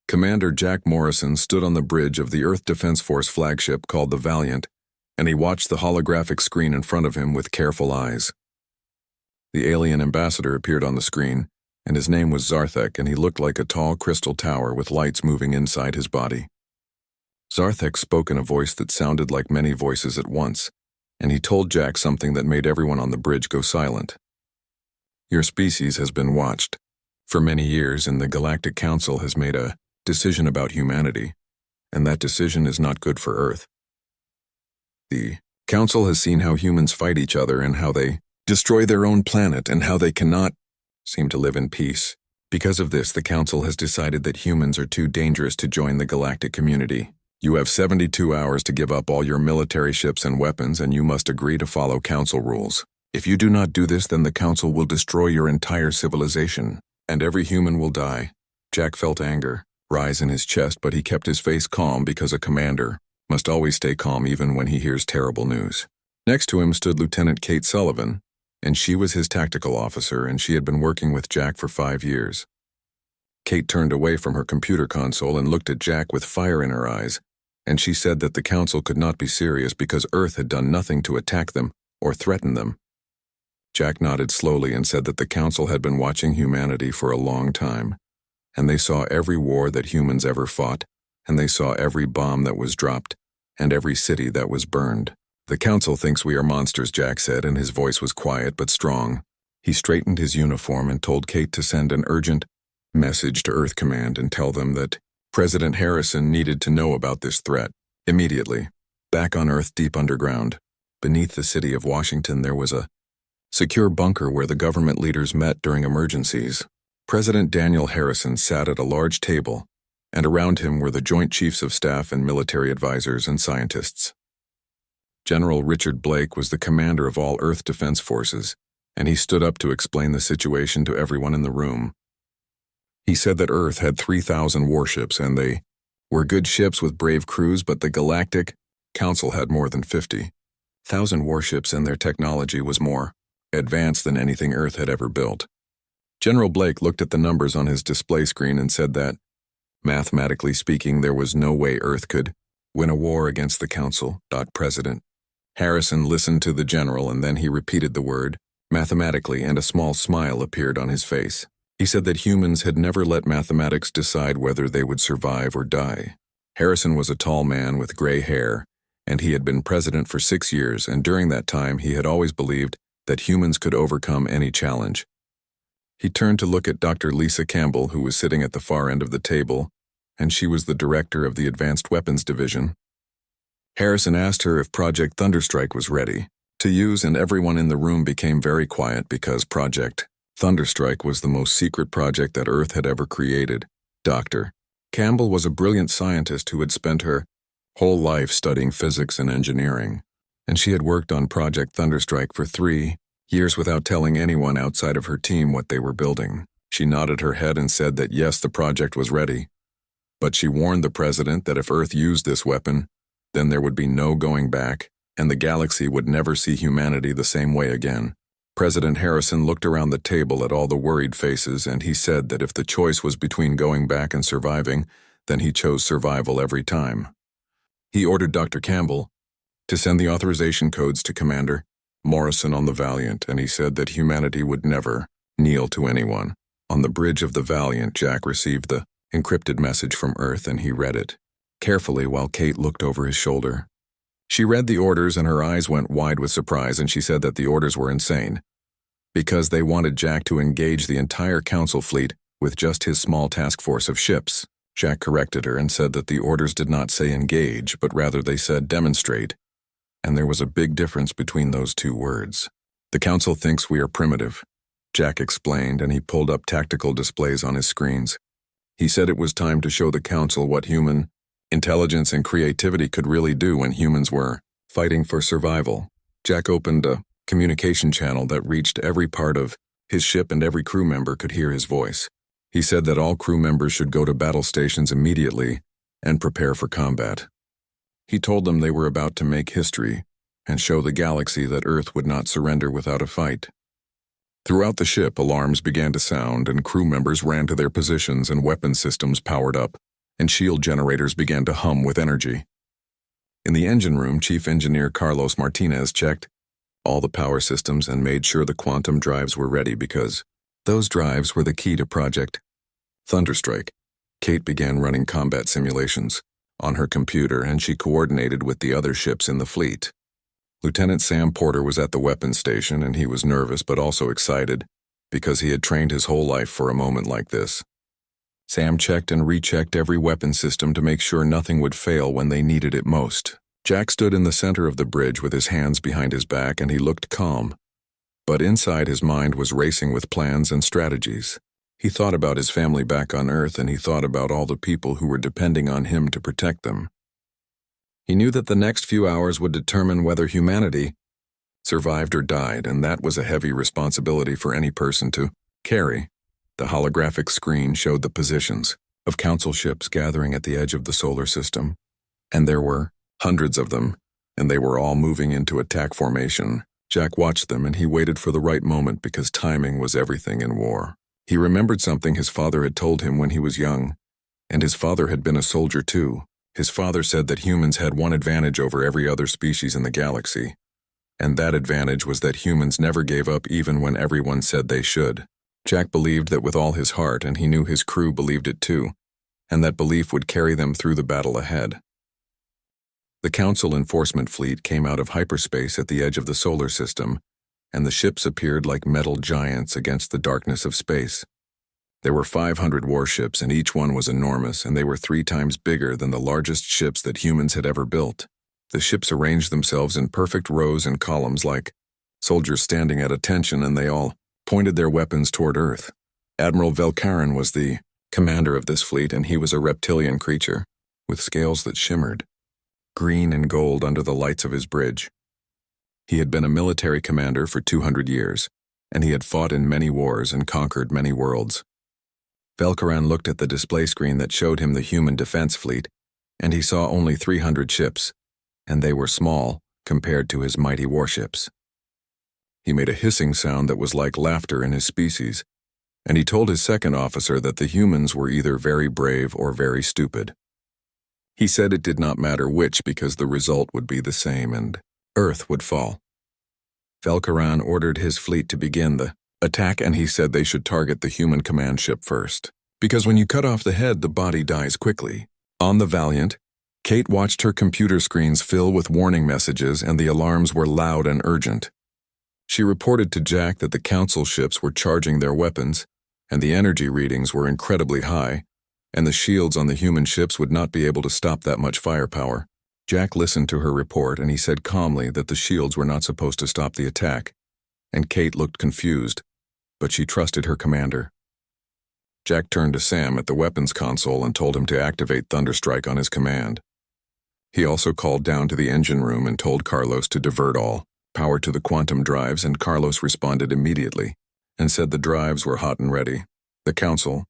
Commander Jack Morrison stood on the bridge of the Earth Defense Force flagship called the Valiant, and he watched the holographic screen in front of him with careful eyes. The alien ambassador appeared on the screen, and his name was Zarthek, and he looked like a tall crystal tower with lights moving inside his body. Zarthek spoke in a voice that sounded like many voices at once, and he told Jack something that made everyone on the bridge go silent. Your species has been watched. For many years, and the Galactic Council has made a decision about humanity, and that decision is not good for Earth. The Council has seen how humans fight each other and how they destroy their own planet and how they cannot seem to live in peace. Because of this, the Council has decided that humans are too dangerous to join the galactic community. You have 72 hours to give up all your military ships and weapons, and you must agree to follow Council rules. If you do not do this, then the Council will destroy your entire civilization, and every human will die. Jack felt anger rise in his chest, but he kept his face calm because a commander must always stay calm even when he hears terrible news. Next to him stood Lieutenant Kate Sullivan, and she was his tactical officer, and she had been working with Jack for 5 years. Kate turned away from her computer console and looked at Jack with fire in her eyes, and she said that the Council could not be serious because Earth had done nothing to attack them or threaten them. Jack nodded slowly and said that the Council had been watching humanity for a long time, and they saw every war that humans ever fought, and they saw every bomb that was dropped, and every city that was burned. The Council thinks we are monsters, Jack said, and his voice was quiet but strong. He straightened his uniform and told Kate to send an urgent message to Earth Command and tell them that President Harrison needed to know about this threat immediately. Back on Earth, deep underground, beneath the city of Washington, there was a secure bunker where the government leaders met during emergencies. President Daniel Harrison sat at a large table, and around him were the Joint Chiefs of Staff and military advisors and scientists. General Richard Blake was the commander of all Earth Defense Forces, and he stood up to explain the situation to everyone in the room. He said that Earth had 3,000 warships, and they were good ships with brave crews, but the Galactic Council had more than 50,000 warships, and their technology was more advanced than anything Earth had ever built. General Blake looked at the numbers on his display screen and said that, mathematically speaking, there was no way Earth could win a war against the Council. President Harrison listened to the general, and then he repeated the word, mathematically, and a small smile appeared on his face. He said that humans had never let mathematics decide whether they would survive or die. Harrison was a tall man with gray hair, and he had been president for 6 years, and during that time he had always believed that humans could overcome any challenge. He turned to look at Dr. Lisa Campbell, who was sitting at the far end of the table, and she was the director of the Advanced Weapons Division. Harrison asked her if Project Thunderstrike was ready to use, and everyone in the room became very quiet because Project Thunderstrike was the most secret project that Earth had ever created. Dr. Campbell was a brilliant scientist who had spent her whole life studying physics and engineering, and she had worked on Project Thunderstrike for 3 years without telling anyone outside of her team what they were building. She nodded her head and said that yes, the project was ready, but she warned the president that if Earth used this weapon, then there would be no going back, and the galaxy would never see humanity the same way again. President Harrison looked around the table at all the worried faces, and he said that if the choice was between going back and surviving, then he chose survival every time. He ordered Dr. Campbell to send the authorization codes to Commander Morrison on the Valiant, and he said that humanity would never kneel to anyone. On the bridge of the Valiant, Jack received the encrypted message from Earth, and he read it carefully while Kate looked over his shoulder. She read the orders, and her eyes went wide with surprise, and she said that the orders were insane, because they wanted Jack to engage the entire Council fleet with just his small task force of ships. Jack corrected her and said that the orders did not say engage, but rather they said demonstrate, and there was a big difference between those two words. The Council thinks we are primitive, Jack explained, and he pulled up tactical displays on his screens. He said it was time to show the Council what human intelligence and creativity could really do when humans were fighting for survival. Jack opened a communication channel that reached every part of his ship, and every crew member could hear his voice. He said that all crew members should go to battle stations immediately and prepare for combat. He told them they were about to make history and show the galaxy that Earth would not surrender without a fight. Throughout the ship, alarms began to sound, and crew members ran to their positions and weapon systems powered up. and shield generators began to hum with energy. In the engine room, Chief Engineer Carlos Martinez checked all the power systems and made sure the quantum drives were ready because those drives were the key to Project Thunderstrike. Kate began running combat simulations on her computer, and she coordinated with the other ships in the fleet. Lieutenant Sam Porter was at the weapons station, and he was nervous but also excited because he had trained his whole life for a moment like this. Sam checked and rechecked every weapon system to make sure nothing would fail when they needed it most. Jack stood in the center of the bridge with his hands behind his back, and he looked calm. But inside, his mind was racing with plans and strategies. He thought about his family back on Earth, and he thought about all the people who were depending on him to protect them. He knew that the next few hours would determine whether humanity survived or died, and that was a heavy responsibility for any person to carry. The holographic screen showed the positions of council ships gathering at the edge of the solar system, and there were hundreds of them, and they were all moving into attack formation. Jack watched them, and he waited for the right moment because timing was everything in war. He remembered something his father had told him when he was young, and his father had been a soldier too. His father said that humans had one advantage over every other species in the galaxy, and that advantage was that humans never gave up even when everyone said they should. Jack believed that with all his heart, and he knew his crew believed it too, and that belief would carry them through the battle ahead. The Council enforcement fleet came out of hyperspace at the edge of the solar system, and the ships appeared like metal giants against the darkness of space. There were 500 warships, and each one was enormous, and they were 3 times bigger than the largest ships that humans had ever built. The ships arranged themselves in perfect rows and columns like soldiers standing at attention, and they all pointed their weapons toward Earth. Admiral Velkaran was the commander of this fleet, and he was a reptilian creature with scales that shimmered green and gold under the lights of his bridge. He had been a military commander for 200 years, and he had fought in many wars and conquered many worlds. Velkaran looked at the display screen that showed him the human defense fleet, and he saw only 300 ships, and they were small compared to his mighty warships. He made a hissing sound that was like laughter in his species, and he told his second officer that the humans were either very brave or very stupid. He said it did not matter which because the result would be the same and Earth would fall. Velkaran ordered his fleet to begin the attack, and he said they should target the human command ship first, because when you cut off the head, the body dies quickly. On the Valiant, Kate watched her computer screens fill with warning messages, and the alarms were loud and urgent. She reported to Jack that the Council ships were charging their weapons, and the energy readings were incredibly high, and the shields on the human ships would not be able to stop that much firepower. Jack listened to her report, and he said calmly that the shields were not supposed to stop the attack, and Kate looked confused, but she trusted her commander. Jack turned to Sam at the weapons console and told him to activate Thunderstrike on his command. He also called down to the engine room and told Carlos to divert all power to the quantum drives, and Carlos responded immediately and said the drives were hot and ready. The Council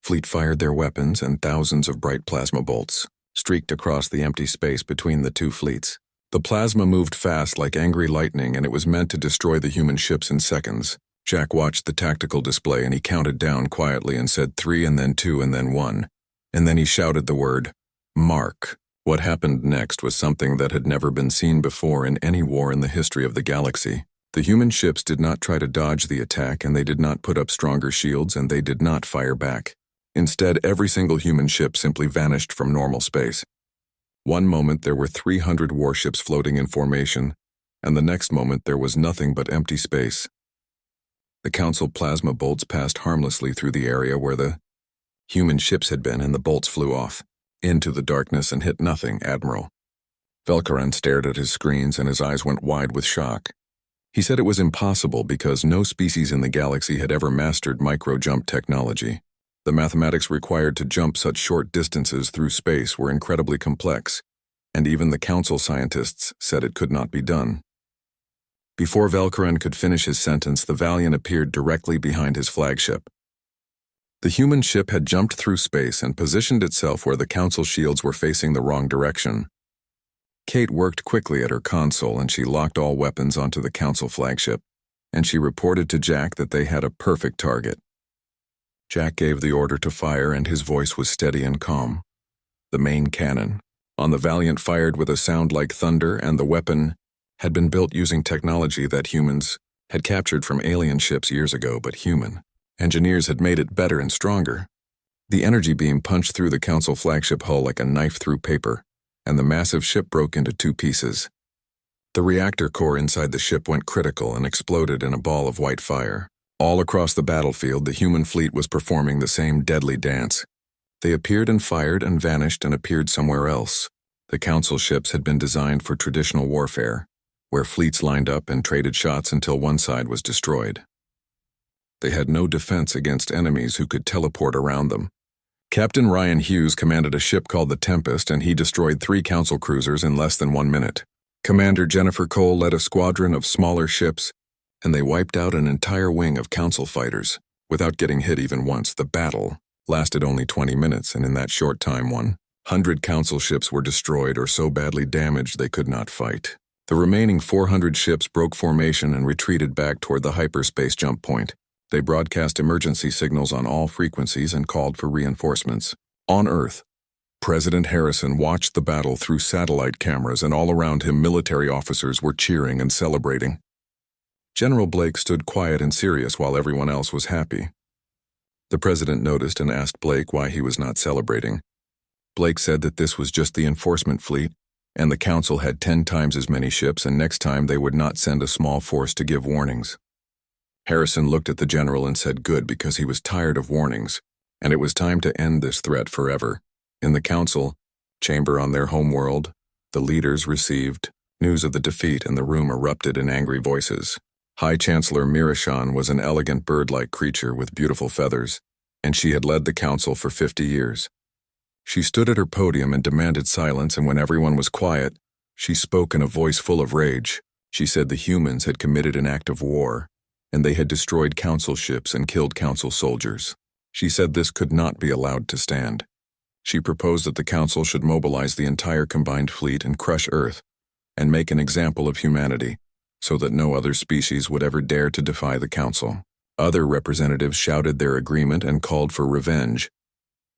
fleet fired their weapons, and thousands of bright plasma bolts streaked across the empty space between the two fleets. The plasma moved fast like angry lightning, and it was meant to destroy the human ships in seconds. Jack watched the tactical display, and he counted down quietly and said 3 and then 2 and then 1. And then he shouted the word, "Mark." What happened next was something that had never been seen before in any war in the history of the galaxy. The human ships did not try to dodge the attack, and they did not put up stronger shields, and they did not fire back. Instead, every single human ship simply vanished from normal space. One moment there were 300 warships floating in formation, and the next moment there was nothing but empty space. The Council plasma bolts passed harmlessly through the area where the human ships had been, and the bolts flew off into the darkness and hit nothing, Admiral. Velkaran stared at his screens, and his eyes went wide with shock. He said it was impossible because no species in the galaxy had ever mastered micro-jump technology. The mathematics required to jump such short distances through space were incredibly complex, and even the Council scientists said it could not be done. Before Velkaran could finish his sentence, the Valiant appeared directly behind his flagship. The human ship had jumped through space and positioned itself where the Council shields were facing the wrong direction. Kate worked quickly at her console, and she locked all weapons onto the Council flagship, and she reported to Jack that they had a perfect target. Jack gave the order to fire, and his voice was steady and calm. the main cannon, on the Valiant fired with a sound like thunder, and the weapon had been built using technology that humans had captured from alien ships years ago, but human engineers had made it better and stronger. The energy beam punched through the Council flagship hull like a knife through paper, and the massive ship broke into two pieces. The reactor core inside the ship went critical and exploded in a ball of white fire. All across the battlefield, the human fleet was performing the same deadly dance. They appeared and fired and vanished and appeared somewhere else. The Council ships had been designed for traditional warfare, where fleets lined up and traded shots until one side was destroyed. They had no defense against enemies who could teleport around them. Captain Ryan Hughes commanded a ship called the Tempest, and he destroyed 3 Council cruisers in less than 1 minute. Commander Jennifer Cole led a squadron of smaller ships, and they wiped out an entire wing of Council fighters. Without getting hit even once, the battle lasted only 20 minutes, and in that short time 100 Council ships were destroyed or so badly damaged they could not fight. The remaining 400 ships broke formation and retreated back toward the hyperspace jump point. They broadcast emergency signals on all frequencies and called for reinforcements. On Earth, President Harrison watched the battle through satellite cameras, and all around him military officers were cheering and celebrating. General Blake stood quiet and serious while everyone else was happy. The president noticed and asked Blake why he was not celebrating. Blake said that this was just the enforcement fleet, and the Council had 10 times as many ships, and next time they would not send a small force to give warnings. Harrison looked at the general and said good, because he was tired of warnings, and it was time to end this threat forever. In the Council chamber on their homeworld, the leaders received news of the defeat, and the room erupted in angry voices. High Chancellor Narration was an elegant bird-like creature with beautiful feathers, and she had led the Council for 50 years. She stood at her podium and demanded silence, and when everyone was quiet, she spoke in a voice full of rage. She said the humans had committed an act of war, and they had destroyed Council ships and killed Council soldiers. She said this could not be allowed to stand. She proposed that the Council should mobilize the entire combined fleet and crush Earth, and make an example of humanity, so that no other species would ever dare to defy the Council. Other representatives shouted their agreement and called for revenge.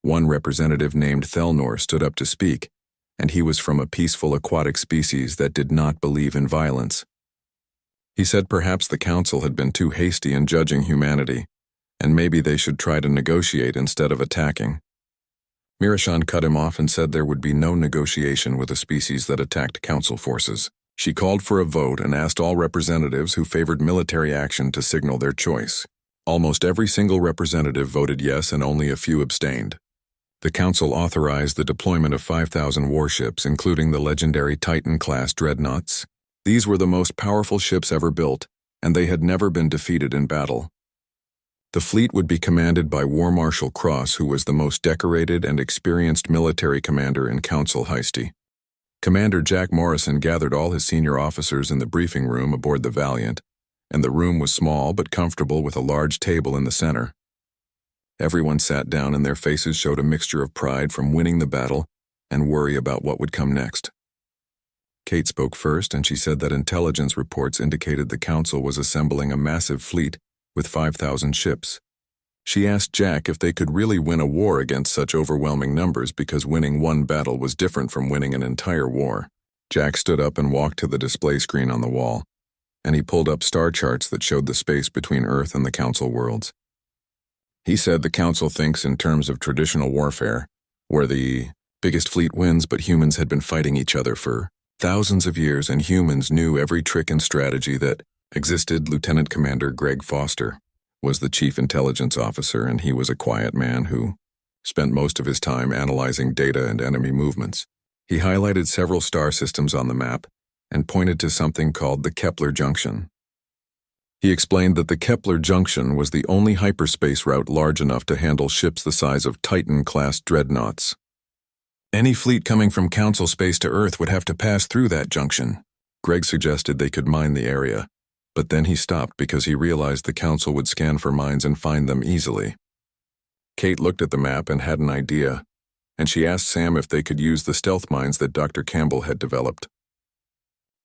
One representative named Thelnor stood up to speak, and he was from a peaceful aquatic species that did not believe in violence. He said perhaps the Council had been too hasty in judging humanity, and maybe they should try to negotiate instead of attacking. Mirashan cut him off and said there would be no negotiation with a species that attacked Council forces. She called for a vote and asked all representatives who favored military action to signal their choice. Almost every single representative voted yes, and only a few abstained. The Council authorized the deployment of 5,000 warships, including the legendary Titan-class dreadnoughts. These were the most powerful ships ever built, and they had never been defeated in battle. The fleet would be commanded by War Marshal Cross, who was the most decorated and experienced military commander in Council history. Commander Jack Morrison gathered all his senior officers in the briefing room aboard the Valiant, and the room was small but comfortable with a large table in the center. Everyone sat down, and their faces showed a mixture of pride from winning the battle and worry about what would come next. Kate spoke first, and she said that intelligence reports indicated the Council was assembling a massive fleet with 5,000 ships. She asked Jack if they could really win a war against such overwhelming numbers, because winning one battle was different from winning an entire war. Jack stood up and walked to the display screen on the wall, and he pulled up star charts that showed the space between Earth and the Council worlds. He said the Council thinks in terms of traditional warfare, where the biggest fleet wins, but humans had been fighting each other for thousands of years, and humans knew every trick and strategy that existed. Lieutenant Commander Greg Foster was the chief intelligence officer, and he was a quiet man who spent most of his time analyzing data and enemy movements. He highlighted several star systems on the map and pointed to something called the Kepler Junction. He explained that the Kepler Junction was the only hyperspace route large enough to handle ships the size of Titan-class dreadnoughts. Any fleet coming from Council space to Earth would have to pass through that junction. Greg suggested they could mine the area, but then he stopped because he realized the Council would scan for mines and find them easily. Kate looked at the map and had an idea, and she asked Sam if they could use the stealth mines that Dr. Campbell had developed.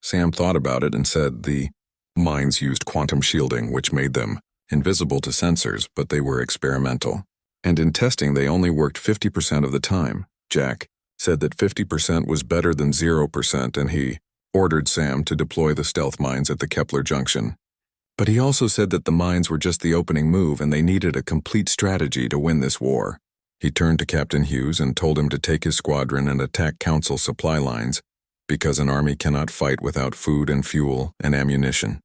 Sam thought about it and said the mines used quantum shielding, which made them invisible to sensors, but they were experimental, and in testing they only worked 50% of the time. Jack said that 50% was better than 0%, and he ordered Sam to deploy the stealth mines at the Kepler Junction. But he also said that the mines were just the opening move and they needed a complete strategy to win this war. He turned to Captain Hughes and told him to take his squadron and attack Council supply lines, because an army cannot fight without food and fuel and ammunition.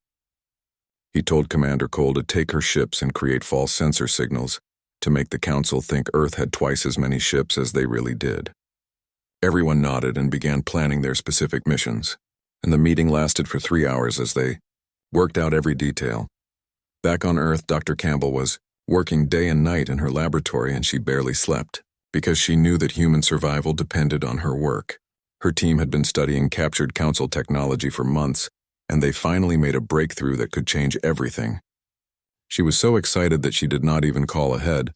He told Commander Cole to take her ships and create false sensor signals to make the Council think Earth had twice as many ships as they really did. Everyone nodded and began planning their specific missions, and the meeting lasted for 3 hours as they worked out every detail. Back on Earth, Dr. Campbell was working day and night in her laboratory, and she barely slept, because she knew that human survival depended on her work. Her team had been studying captured Council technology for months, and they finally made a breakthrough that could change everything. She was so excited that she did not even call ahead,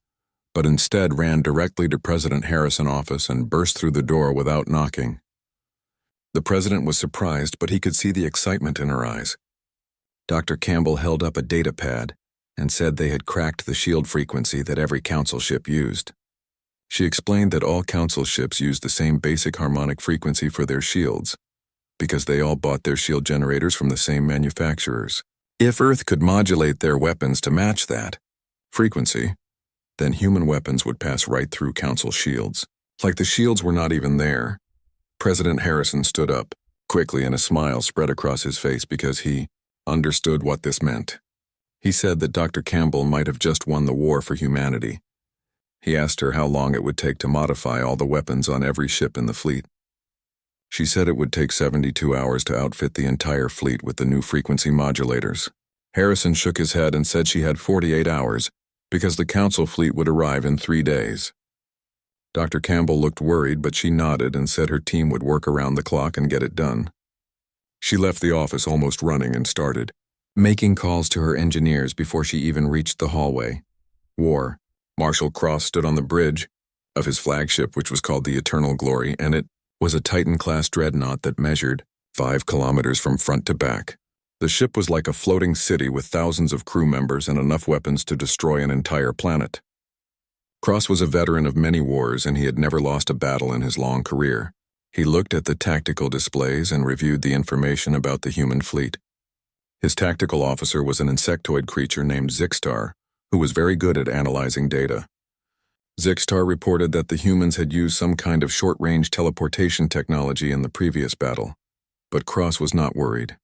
but instead ran directly to President Harrison's office and burst through the door without knocking. The president was surprised, but he could see the excitement in her eyes. Dr. Campbell held up a data pad and said they had cracked the shield frequency that every Council ship used. She explained that all Council ships used the same basic harmonic frequency for their shields, because they all bought their shield generators from the same manufacturers. If Earth could modulate their weapons to match that frequency, then human weapons would pass right through Council shields. Like the shields were not even there. President Harrison stood up quickly, and a smile spread across his face because he understood what this meant. He said that Dr. Campbell might have just won the war for humanity. He asked her how long it would take to modify all the weapons on every ship in the fleet. She said it would take 72 hours to outfit the entire fleet with the new frequency modulators. Harrison shook his head and said she had 48 hours, because the Council fleet would arrive in 3 days. Dr. Campbell looked worried, but she nodded and said her team would work around the clock and get it done. She left the office almost running and started making calls to her engineers before she even reached the hallway. War. Marshal Cross stood on the bridge of his flagship, which was called the Eternal Glory, and it was a Titan-class dreadnought that measured 5 kilometers from front to back. The ship was like a floating city with thousands of crew members and enough weapons to destroy an entire planet. Cross was a veteran of many wars, and he had never lost a battle in his long career. He looked at the tactical displays and reviewed the information about the human fleet. His tactical officer was an insectoid creature named Zixtar, who was very good at analyzing data. Zixtar reported that the humans had used some kind of short-range teleportation technology in the previous battle, but Cross was not worried.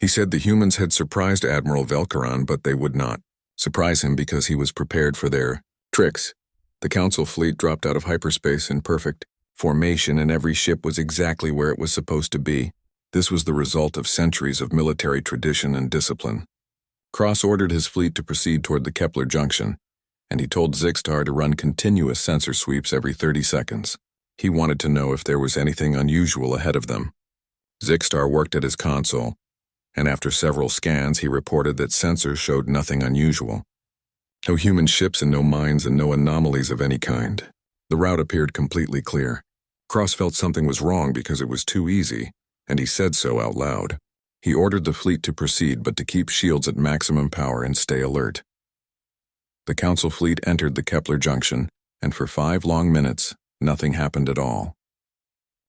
He said the humans had surprised Admiral Velkaran, but they would not surprise him because he was prepared for their tricks. The Council fleet dropped out of hyperspace in perfect formation, and every ship was exactly where it was supposed to be. This was the result of centuries of military tradition and discipline. Cross ordered his fleet to proceed toward the Kepler Junction, and he told Zixtar to run continuous sensor sweeps every 30 seconds. He wanted to know if there was anything unusual ahead of them. Zixtar worked at his console, and after several scans he reported that sensors showed nothing unusual. No human ships and no mines and no anomalies of any kind. The route appeared completely clear. Cross felt something was wrong because it was too easy, and he said so out loud. He ordered the fleet to proceed, but to keep shields at maximum power and stay alert. The Council fleet entered the Kepler Junction, and for 5 long minutes, nothing happened at all.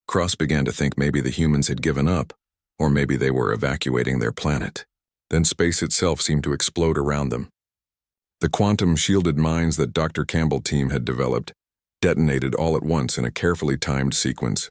Cross began to think maybe the humans had given up, or maybe they were evacuating their planet. Then space itself seemed to explode around them. The quantum-shielded mines that Dr. Campbell's team had developed detonated all at once in a carefully timed sequence.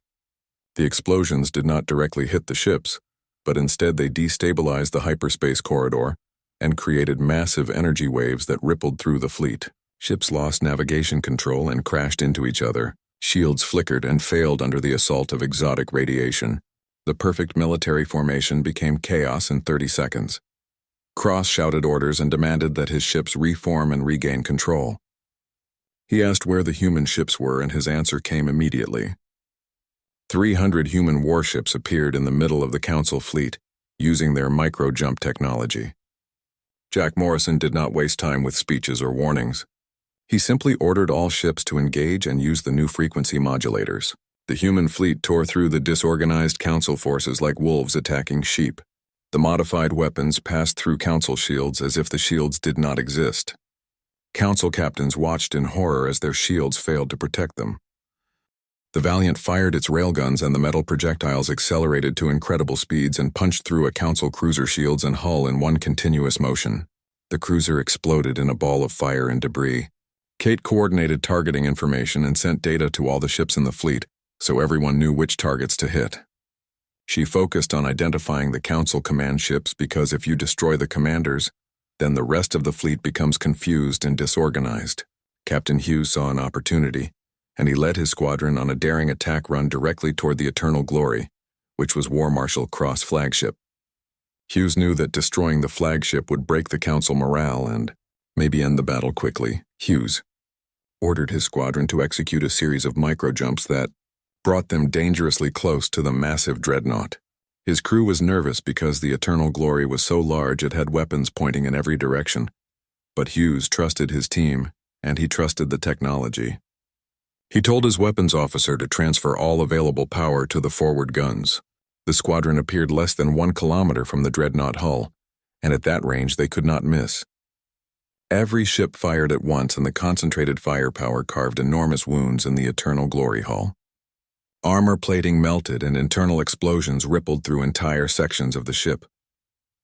The explosions did not directly hit the ships, but instead they destabilized the hyperspace corridor and created massive energy waves that rippled through the fleet. Ships lost navigation control and crashed into each other. Shields flickered and failed under the assault of exotic radiation. The perfect military formation became chaos in 30 seconds. Cross shouted orders and demanded that his ships reform and regain control. He asked where the human ships were, and his answer came immediately. 300 human warships appeared in the middle of the Council fleet, using their micro-jump technology. Jack Morrison did not waste time with speeches or warnings. He simply ordered all ships to engage and use the new frequency modulators. The human fleet tore through the disorganized Council forces like wolves attacking sheep. The modified weapons passed through Council shields as if the shields did not exist. Council captains watched in horror as their shields failed to protect them. The Valiant fired its railguns and the metal projectiles accelerated to incredible speeds and punched through a Council cruiser shields and hull in one continuous motion. The cruiser exploded in a ball of fire and debris. Kate coordinated targeting information and sent data to all the ships in the fleet, so everyone knew which targets to hit. She focused on identifying the Council command ships because if you destroy the commanders, then the rest of the fleet becomes confused and disorganized. Captain Hughes saw an opportunity, and he led his squadron on a daring attack run directly toward the Eternal Glory, which was War Marshal Cross' flagship. Hughes knew that destroying the flagship would break the Council morale and maybe end the battle quickly. Hughes ordered his squadron to execute a series of micro-jumps that brought them dangerously close to the massive dreadnought. His crew was nervous because the Eternal Glory was so large it had weapons pointing in every direction. But Hughes trusted his team, and he trusted the technology. He told his weapons officer to transfer all available power to the forward guns. The squadron appeared less than 1 kilometer from the dreadnought hull, and at that range they could not miss. Every ship fired at once, and the concentrated firepower carved enormous wounds in the Eternal Glory hull. Armor plating melted and internal explosions rippled through entire sections of the ship.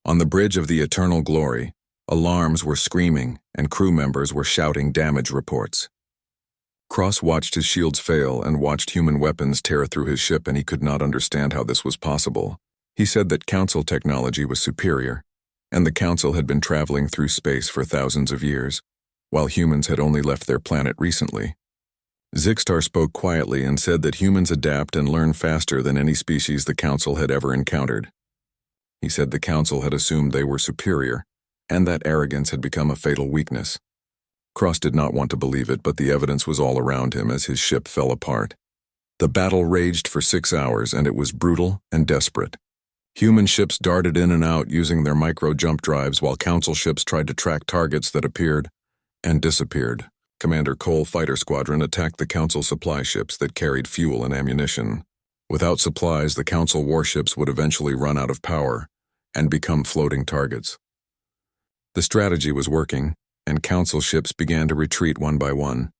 On the bridge of the Eternal Glory, alarms were screaming and crew members were shouting damage reports. Cross watched his shields fail and watched human weapons tear through his ship, and he could not understand how this was possible. He said that Council technology was superior, and the Council had been traveling through space for thousands of years, while humans had only left their planet recently. Zixtar spoke quietly and said that humans adapt and learn faster than any species the Council had ever encountered. He said the Council had assumed they were superior, and that arrogance had become a fatal weakness. Cross did not want to believe it, but the evidence was all around him as his ship fell apart. The battle raged for 6 hours, and it was brutal and desperate. Human ships darted in and out using their micro-jump drives, while Council ships tried to track targets that appeared and disappeared. Commander Cole Fighter Squadron attacked the Council supply ships that carried fuel and ammunition. Without supplies, the Council warships would eventually run out of power and become floating targets. The strategy was working, and Council ships began to retreat one by one.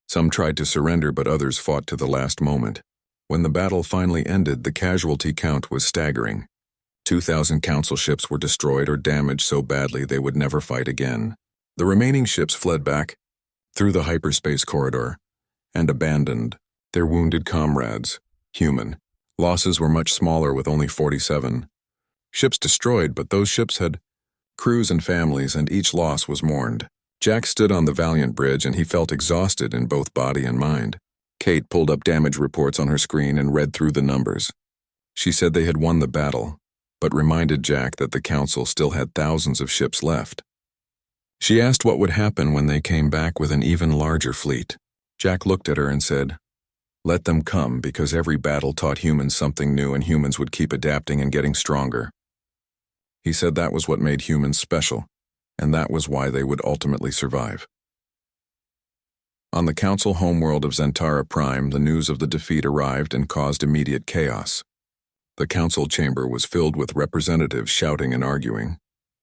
Some tried to surrender, but others fought to the last moment. When the battle finally ended, the casualty count was staggering. 2,000 Council ships were destroyed or damaged so badly they would never fight again. The remaining ships fled back through the hyperspace corridor and abandoned their wounded comrades, human. Losses were much smaller, with only 47 ships destroyed, but those ships had crews and families, and each loss was mourned. Jack stood on the Valiant bridge, and he felt exhausted in both body and mind. Kate pulled up damage reports on her screen and read through the numbers. She said they had won the battle, but reminded Jack that the Council still had thousands of ships left. She asked what would happen when they came back with an even larger fleet. Jack looked at her and said, "Let them come, because every battle taught humans something new, and humans would keep adapting and getting stronger." He said that was what made humans special, and that was why they would ultimately survive. On the Council homeworld of Zentara Prime, the news of the defeat arrived and caused immediate chaos. The Council chamber was filled with representatives shouting and arguing.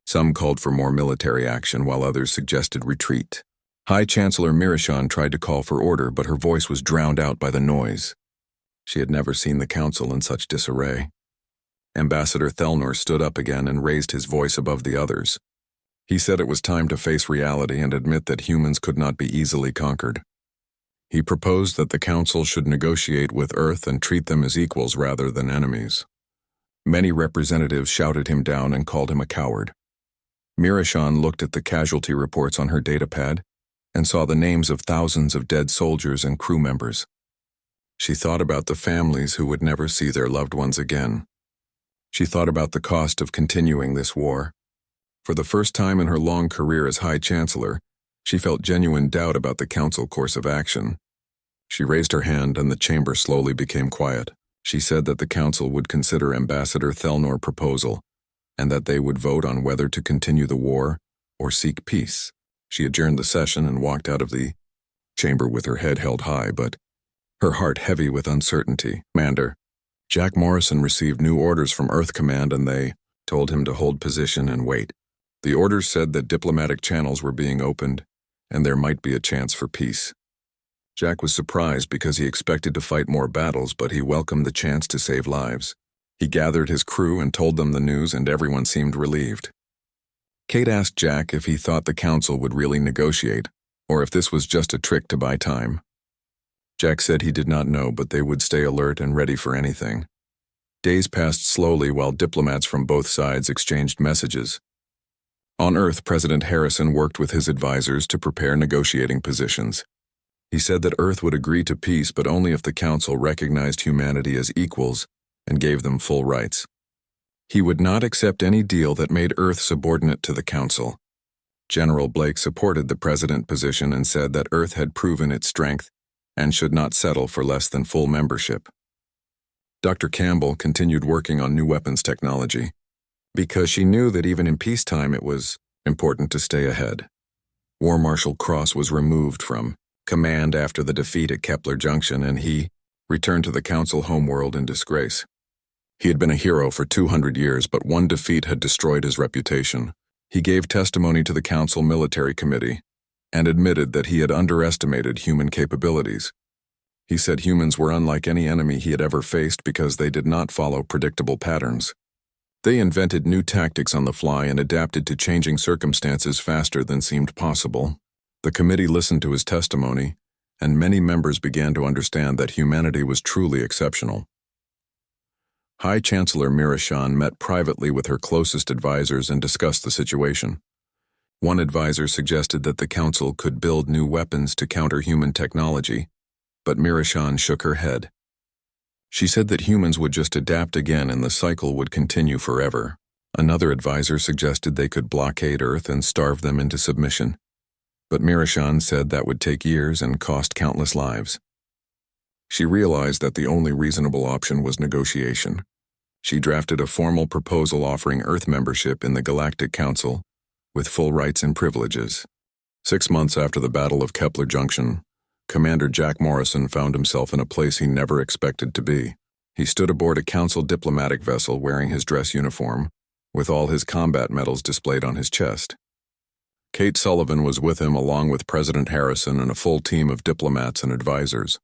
Some called for more military action, while others suggested retreat. High Chancellor Narration tried to call for order, but her voice was drowned out by the noise. She had never seen the Council in such disarray. Ambassador Thelnor stood up again and raised his voice above the others. He said it was time to face reality and admit that humans could not be easily conquered. He proposed that the Council should negotiate with Earth and treat them as equals rather than enemies. Many representatives shouted him down and called him a coward. Mirashan looked at the casualty reports on her datapad and saw the names of thousands of dead soldiers and crew members. She thought about the families who would never see their loved ones again. She thought about the cost of continuing this war. For the first time in her long career as High Chancellor, she felt genuine doubt about the Council course of action. She raised her hand, and the chamber slowly became quiet. She said that the Council would consider Ambassador Thelnor's proposal, and that they would vote on whether to continue the war or seek peace. She adjourned the session and walked out of the chamber with her head held high, but her heart heavy with uncertainty. Commander Jack Morrison received new orders from Earth Command, and they told him to hold position and wait. The orders said that diplomatic channels were being opened, and there might be a chance for peace. Jack was surprised because he expected to fight more battles, but he welcomed the chance to save lives. He gathered his crew and told them the news, and everyone seemed relieved. Kate asked Jack if he thought the council would really negotiate, or if this was just a trick to buy time. Jack said he did not know, but they would stay alert and ready for anything. Days passed slowly while diplomats from both sides exchanged messages. On Earth, President Harrison worked with his advisors to prepare negotiating positions. He said that Earth would agree to peace, but only if the council recognized humanity as equals and gave them full rights. He would not accept any deal that made Earth subordinate to the council. General Blake supported the president position and said that Earth had proven its strength and should not settle for less than full membership. Dr. Campbell continued working on new weapons technology, because she knew that even in peacetime it was important to stay ahead. War Marshal Cross was removed from command after the defeat at Kepler Junction, and he returned to the council homeworld in disgrace. He had been a hero for 200 years, but one defeat had destroyed his reputation. He gave testimony to the council military committee and admitted that he had underestimated human capabilities. He said humans were unlike any enemy he had ever faced because they did not follow predictable patterns. They invented new tactics on the fly and adapted to changing circumstances faster than seemed possible. The committee listened to his testimony, and many members began to understand that humanity was truly exceptional. High Chancellor Narration met privately with her closest advisors and discussed the situation. One advisor suggested that the council could build new weapons to counter human technology, but Narration shook her head. She said that humans would just adapt again and the cycle would continue forever. Another advisor suggested they could blockade Earth and starve them into submission, but Narration said that would take years and cost countless lives. She realized that the only reasonable option was negotiation. She drafted a formal proposal offering Earth membership in the Galactic Council with full rights and privileges. 6 months after the Battle of Kepler Junction, Commander Jack Morrison found himself in a place he never expected to be. He stood aboard a council diplomatic vessel wearing his dress uniform, with all his combat medals displayed on his chest. Kate Sullivan was with him along with President Harrison and a full team of diplomats and advisors.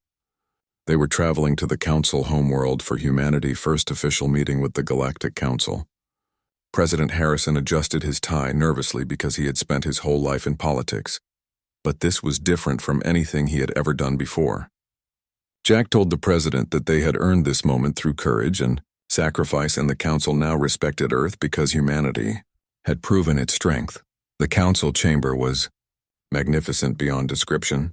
They were traveling to the council homeworld for humanity's first official meeting with the Galactic Council. President Harrison adjusted his tie nervously because he had spent his whole life in politics. But this was different from anything he had ever done before. Jack told the president that they had earned this moment through courage and sacrifice, and the council now respected Earth because humanity had proven its strength. The council chamber was magnificent beyond description.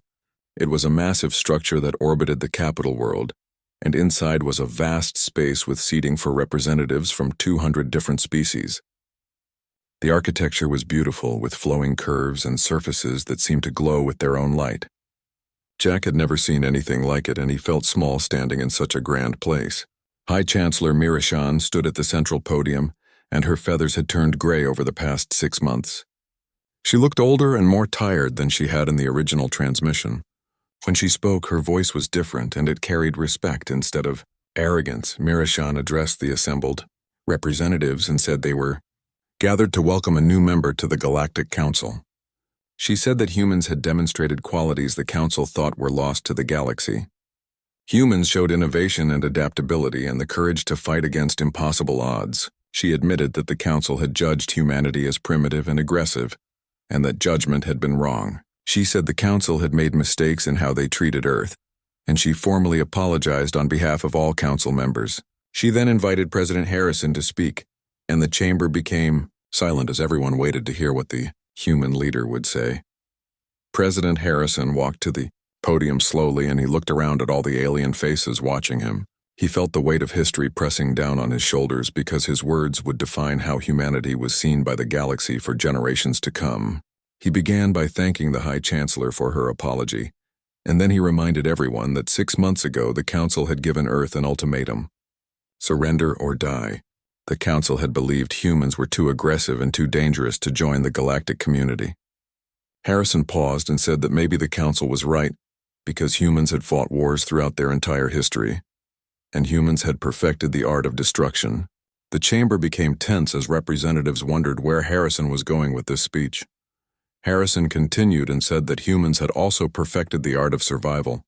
It was a massive structure that orbited the capital world, and inside was a vast space with seating for representatives from 200 different species. The architecture was beautiful, with flowing curves and surfaces that seemed to glow with their own light. Jack had never seen anything like it, and he felt small standing in such a grand place. High Chancellor Narration stood at the central podium, and her feathers had turned gray over the past 6 months. She looked older and more tired than she had in the original transmission. When she spoke, her voice was different, and it carried respect instead of arrogance. Narration addressed the assembled representatives and said they were gathered to welcome a new member to the Galactic Council. She said that humans had demonstrated qualities the Council thought were lost to the galaxy. Humans showed innovation and adaptability and the courage to fight against impossible odds. She admitted that the Council had judged humanity as primitive and aggressive, and that judgment had been wrong. She said the Council had made mistakes in how they treated Earth, and she formally apologized on behalf of all Council members. She then invited President Harrison to speak, and the chamber became silent as everyone waited to hear what the human leader would say. President Harrison walked to the podium slowly, and he looked around at all the alien faces watching him. He felt the weight of history pressing down on his shoulders because his words would define how humanity was seen by the galaxy for generations to come. He began by thanking the High Chancellor for her apology, and then he reminded everyone that 6 months ago the Council had given Earth an ultimatum: surrender or die. The Council had believed humans were too aggressive and too dangerous to join the galactic community. Harrison paused and said that maybe the Council was right, because humans had fought wars throughout their entire history, and humans had perfected the art of destruction. The chamber became tense as representatives wondered where Harrison was going with this speech. Harrison continued and said that humans had also perfected the art of survival.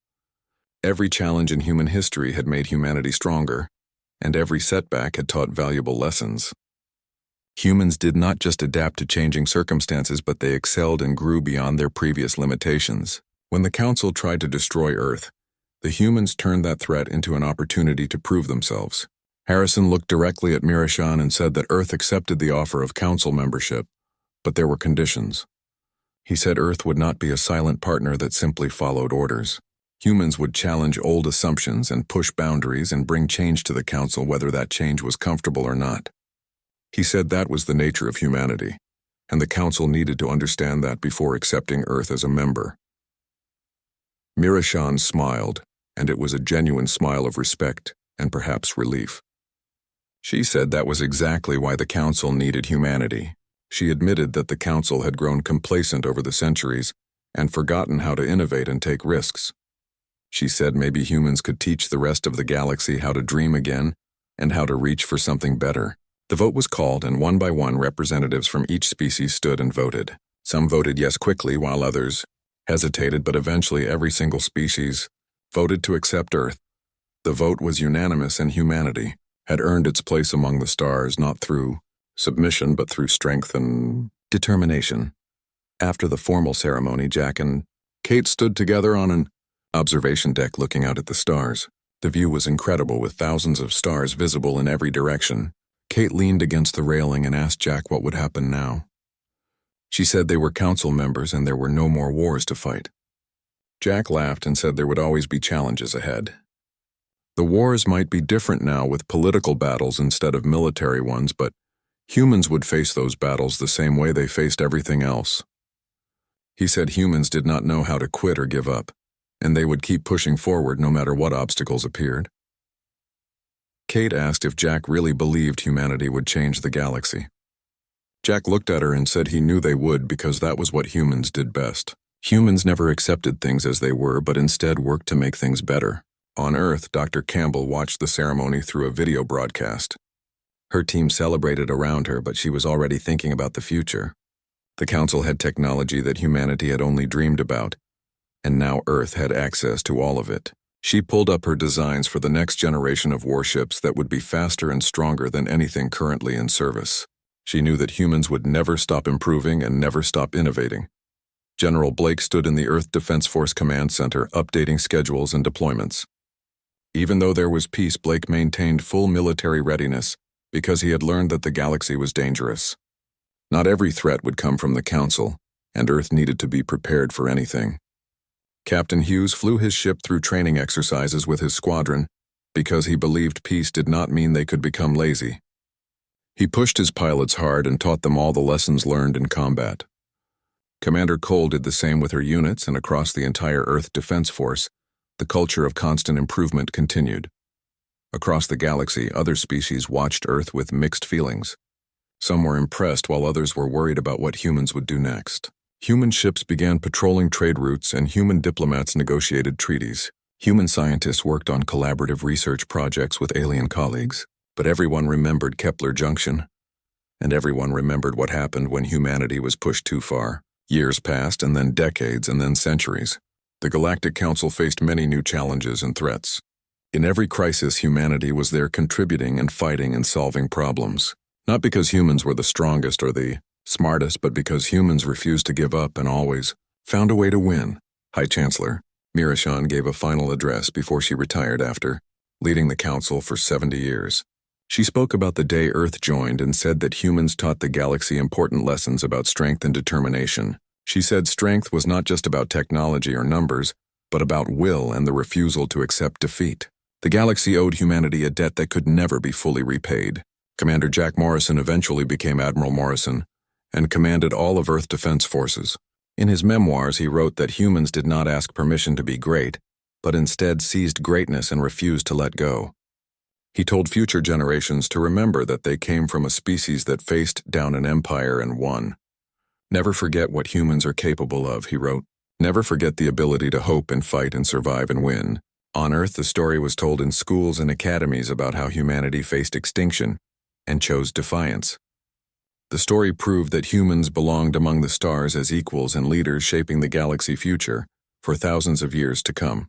Every challenge in human history had made humanity stronger, and every setback had taught valuable lessons. Humans did not just adapt to changing circumstances, but they excelled and grew beyond their previous limitations. When the Council tried to destroy Earth, the humans turned that threat into an opportunity to prove themselves. Harrison looked directly at Narration and said that Earth accepted the offer of Council membership, but there were conditions. He said Earth would not be a silent partner that simply followed orders. Humans would challenge old assumptions and push boundaries and bring change to the Council, whether that change was comfortable or not. He said that was the nature of humanity, and the Council needed to understand that before accepting Earth as a member. Narration smiled, and it was a genuine smile of respect and perhaps relief. She said that was exactly why the Council needed humanity. She admitted that the Council had grown complacent over the centuries and forgotten how to innovate and take risks. She said maybe humans could teach the rest of the galaxy how to dream again and how to reach for something better. The vote was called, and one by one representatives from each species stood and voted. Some voted yes quickly, while others hesitated, but eventually every single species voted to accept Earth. The vote was unanimous, and humanity had earned its place among the stars, not through submission, but through strength and determination. After the formal ceremony, Jack and Kate stood together on an observation deck looking out at the stars. The view was incredible, with thousands of stars visible in every direction. Kate leaned against the railing and asked Jack what would happen now. She said they were Council members and there were no more wars to fight. Jack laughed and said there would always be challenges ahead. The wars might be different now, with political battles instead of military ones, but humans would face those battles the same way they faced everything else. He said humans did not know how to quit or give up, and they would keep pushing forward no matter what obstacles appeared. Kate asked if Jack really believed humanity would change the galaxy. Jack looked at her and said he knew they would, because that was what humans did best. Humans never accepted things as they were, but instead worked to make things better. On Earth, Dr. Campbell watched the ceremony through a video broadcast. Her team celebrated around her, but she was already thinking about the future. The Council had technology that humanity had only dreamed about, and now Earth had access to all of it. She pulled up her designs for the next generation of warships that would be faster and stronger than anything currently in service. She knew that humans would never stop improving and never stop innovating. General Blake stood in the Earth Defense Force Command Center, updating schedules and deployments. Even though there was peace, Blake maintained full military readiness because he had learned that the galaxy was dangerous. Not every threat would come from the Council, and Earth needed to be prepared for anything. Captain Hughes flew his ship through training exercises with his squadron because he believed peace did not mean they could become lazy. He pushed his pilots hard and taught them all the lessons learned in combat. Commander Cole did the same with her units, and across the entire Earth Defense Force, the culture of constant improvement continued. Across the galaxy, other species watched Earth with mixed feelings. Some were impressed, while others were worried about what humans would do next. Human ships began patrolling trade routes, and human diplomats negotiated treaties. Human scientists worked on collaborative research projects with alien colleagues, but everyone remembered Kepler Junction, and everyone remembered what happened when humanity was pushed too far. Years passed, and then decades, and then centuries. The Galactic Council faced many new challenges and threats. In every crisis, humanity was there, contributing and fighting and solving problems. Not because humans were the strongest or the smartest, but because humans refused to give up and always found a way to win. High Chancellor Narration gave a final address before she retired after leading the Council for 70 years. She spoke about the day Earth joined and said that humans taught the galaxy important lessons about strength and determination. She said strength was not just about technology or numbers, but about will and the refusal to accept defeat. The galaxy owed humanity a debt that could never be fully repaid. Commander Jack Morrison eventually became Admiral Morrison and commanded all of Earth Defense Forces. In his memoirs, he wrote that humans did not ask permission to be great, but instead seized greatness and refused to let go. He told future generations to remember that they came from a species that faced down an empire and won. Never forget what humans are capable of, he wrote. Never forget the ability to hope and fight and survive and win. On Earth, the story was told in schools and academies about how humanity faced extinction and chose defiance. The story proved that humans belonged among the stars as equals and leaders shaping the galaxy future for thousands of years to come.